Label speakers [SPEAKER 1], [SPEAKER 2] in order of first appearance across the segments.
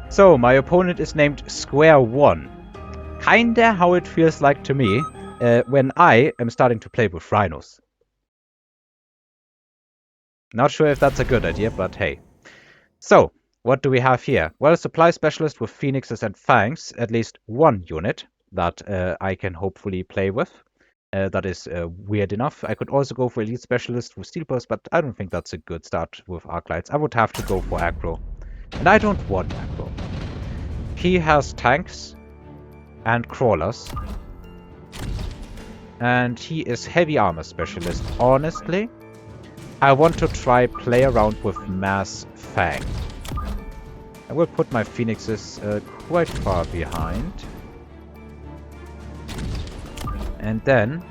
[SPEAKER 1] So, my opponent is named Square One. Kinda how it feels like to me when I am starting to play with rhinos. Not sure if that's a good idea, but hey. So, what do we have here? Well, a supply specialist with phoenixes and fangs, at least one unit that I can hopefully play with. That is weird enough. I could also go for elite specialist with steel post, but I don't think that's a good start with arc lights. I would have to go for aggro. And I don't want aggro. He has tanks and crawlers. And he is heavy armor specialist. Honestly, I want to try play around with mass fang. I will put my phoenixes quite far behind. And then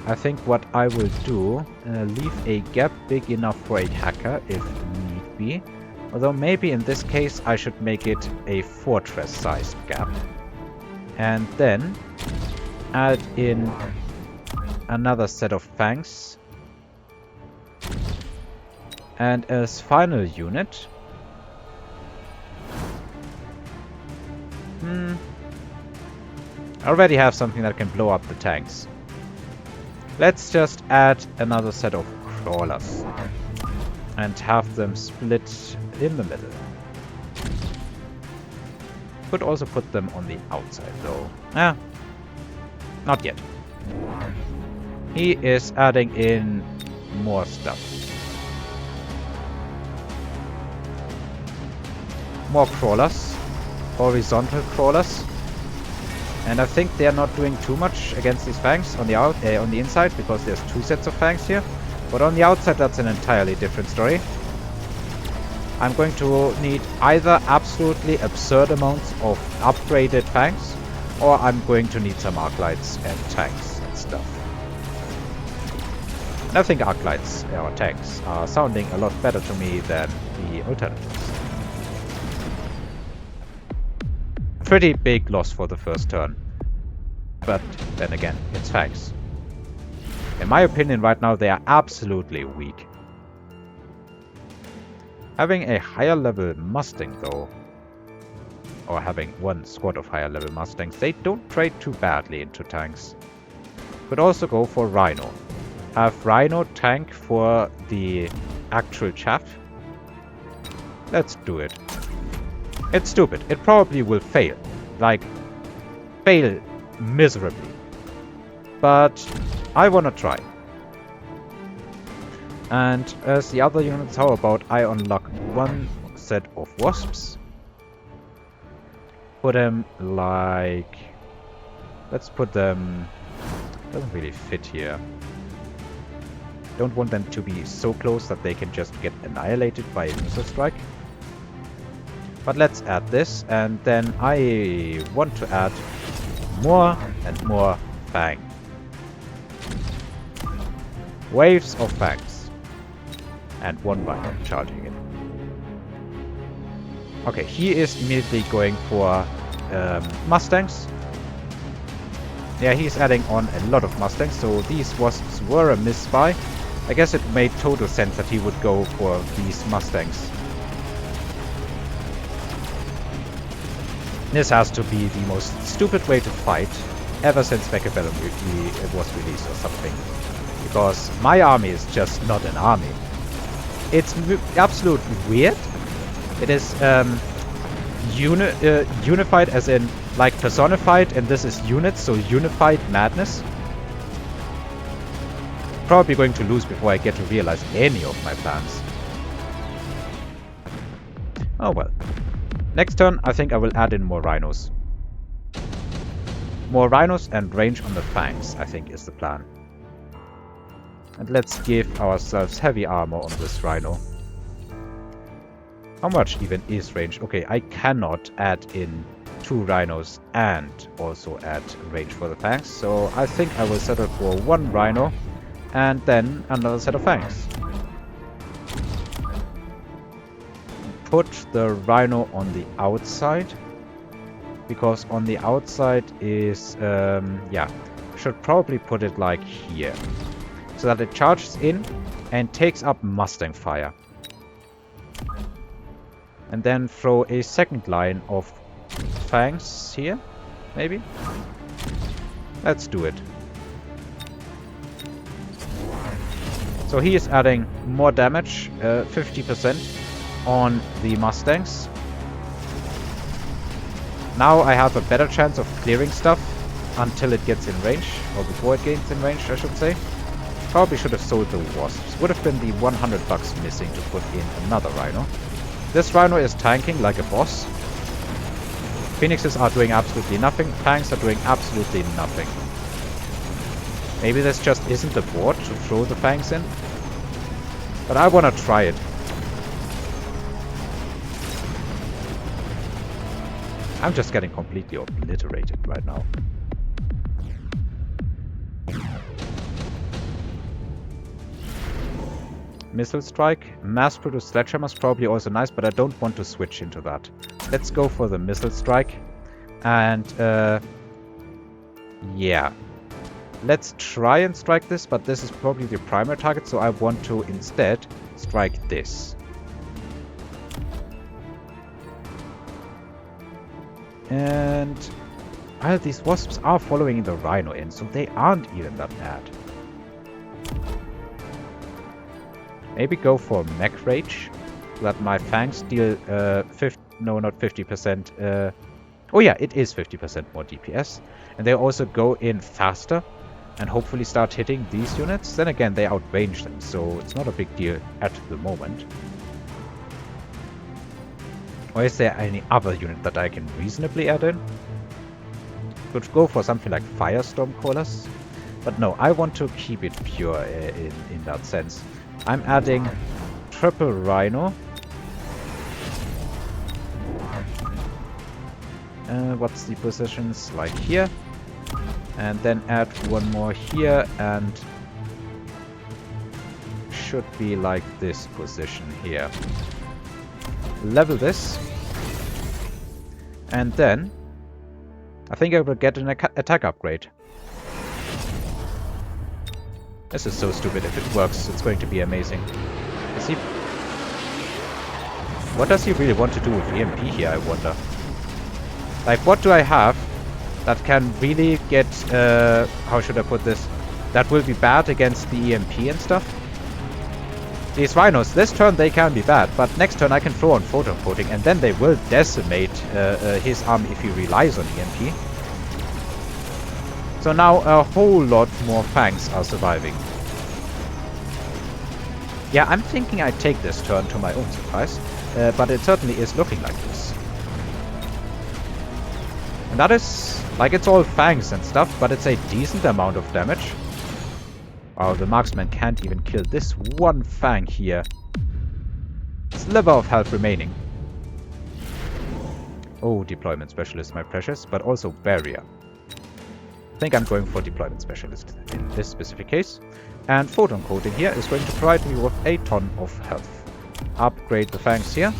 [SPEAKER 1] I think what I will do, leave a gap big enough for a hacker if need be. Although maybe in this case I should make it a fortress-sized gap. And then add in another set of fangs. And as final unit... I already have something that can blow up the tanks. Let's just add another set of crawlers. And have them split in the middle. Could also put them on the outside though. Not yet. He is adding in more stuff. More crawlers. Horizontal crawlers. And I think they are not doing too much against these fangs on the inside, because there's two sets of fangs here. But on the outside, that's an entirely different story. I'm going to need either absolutely absurd amounts of upgraded fangs, or I'm going to need some arc lights and tanks and stuff. And I think arc lights or tanks are sounding a lot better to me than the alternatives. Pretty big loss for the first turn. But then again, it's fangs. In my opinion right now they are absolutely weak. Having a higher level Mustang though, or having one squad of higher level Mustangs, they don't trade too badly into tanks. Could also go for Rhino. Have Rhino tank for the actual chaff. Let's do it. It's stupid. It probably will fail. Like, fail miserably. But I wanna try. And as the other units, how about I unlock one set of wasps? Put them like... Let's put them... Doesn't really fit here. Don't want them to be so close that they can just get annihilated by a missile strike. But let's add this, and then I want to add more and more fang. Waves of fangs. And one rhino charging it. Okay, he is immediately going for Mustangs. Yeah, he's adding on a lot of Mustangs, so these wasps were a misspy. I guess it made total sense that he would go for these Mustangs. This has to be the most stupid way to fight ever since Mechabellum was released or something. Because my army is just not an army. It's absolutely weird. It is unified as in like personified, and this is units, so unified madness. Probably going to lose before I get to realize any of my plans. Oh well. Next turn, I think I will add in more rhinos. More rhinos and range on the fangs, I think, is the plan. And let's give ourselves heavy armor on this rhino. How much even is range? Okay, I cannot add in 2 rhinos and also add range for the fangs. So I think I will settle for 1 rhino and then another set of fangs. Put the rhino on the outside, because on the outside is yeah, should probably put it like here, so that it charges in and takes up Mustang fire. And then throw a second line of fangs here, maybe? Let's do it. So he is adding more damage, 50% on the Mustangs. Now I have a better chance of clearing stuff until it gets in range, or before it gets in range, I should say. Probably should have sold the wasps. Would have been the 100 bucks missing to put in another rhino. This rhino is tanking like a boss. Phoenixes are doing absolutely nothing. Fangs are doing absolutely nothing. Maybe this just isn't the board to throw the fangs in. But I want to try it. I'm just getting completely obliterated right now. Missile strike. Mass-produced sledgehammer is probably also nice, but I don't want to switch into that. Let's go for the missile strike. And, yeah. Let's try and strike this, but this is probably the primary target, so I want to instead strike this. And, well, these wasps are following the rhino in, so they aren't even that bad. Maybe go for mech rage, so that my fangs deal no, not 50%. Oh yeah, it is 50% more DPS. And they also go in faster and hopefully start hitting these units. Then again, they outrange them, so it's not a big deal at the moment. Or is there any other unit that I can reasonably add in? Could go for something like Firestorm Callers. But no, I want to keep it pure in that sense. I'm adding triple rhino. What's the positions? Like here. And then add one more here and should be like this position here. Level this. And then I think I will get an attack upgrade. This is so stupid. If it works, it's going to be amazing. Is he... What does he really want to do with EMP here, I wonder? Like, what do I have that can really get... how should I put this? That will be bad against the EMP and stuff? These rhinos, this turn they can be bad, but next turn I can throw on photon coating and then they will decimate his army if he relies on EMP. So now a whole lot more fangs are surviving. Yeah, I'm thinking I take this turn to my own surprise, but it certainly is looking like this. And that is, like, it's all fangs and stuff, but it's a decent amount of damage. Wow, the marksman can't even kill this one fang here. Sliver of health remaining. Oh, deployment specialist, my precious, but also barrier. I think I'm going for deployment specialist in this specific case. And photon coating here is going to provide me with a ton of health. Upgrade the fangs here.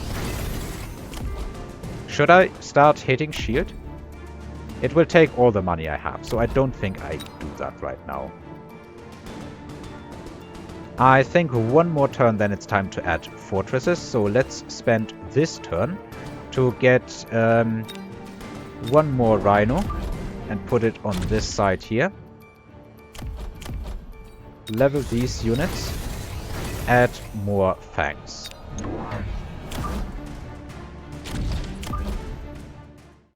[SPEAKER 1] Should I start hitting shield? It will take all the money I have, so I don't think I do that right now. I think one more turn, then it's time to add fortresses. So let's spend this turn to get one more rhino and put it on this side here. Level these units. Add more fangs.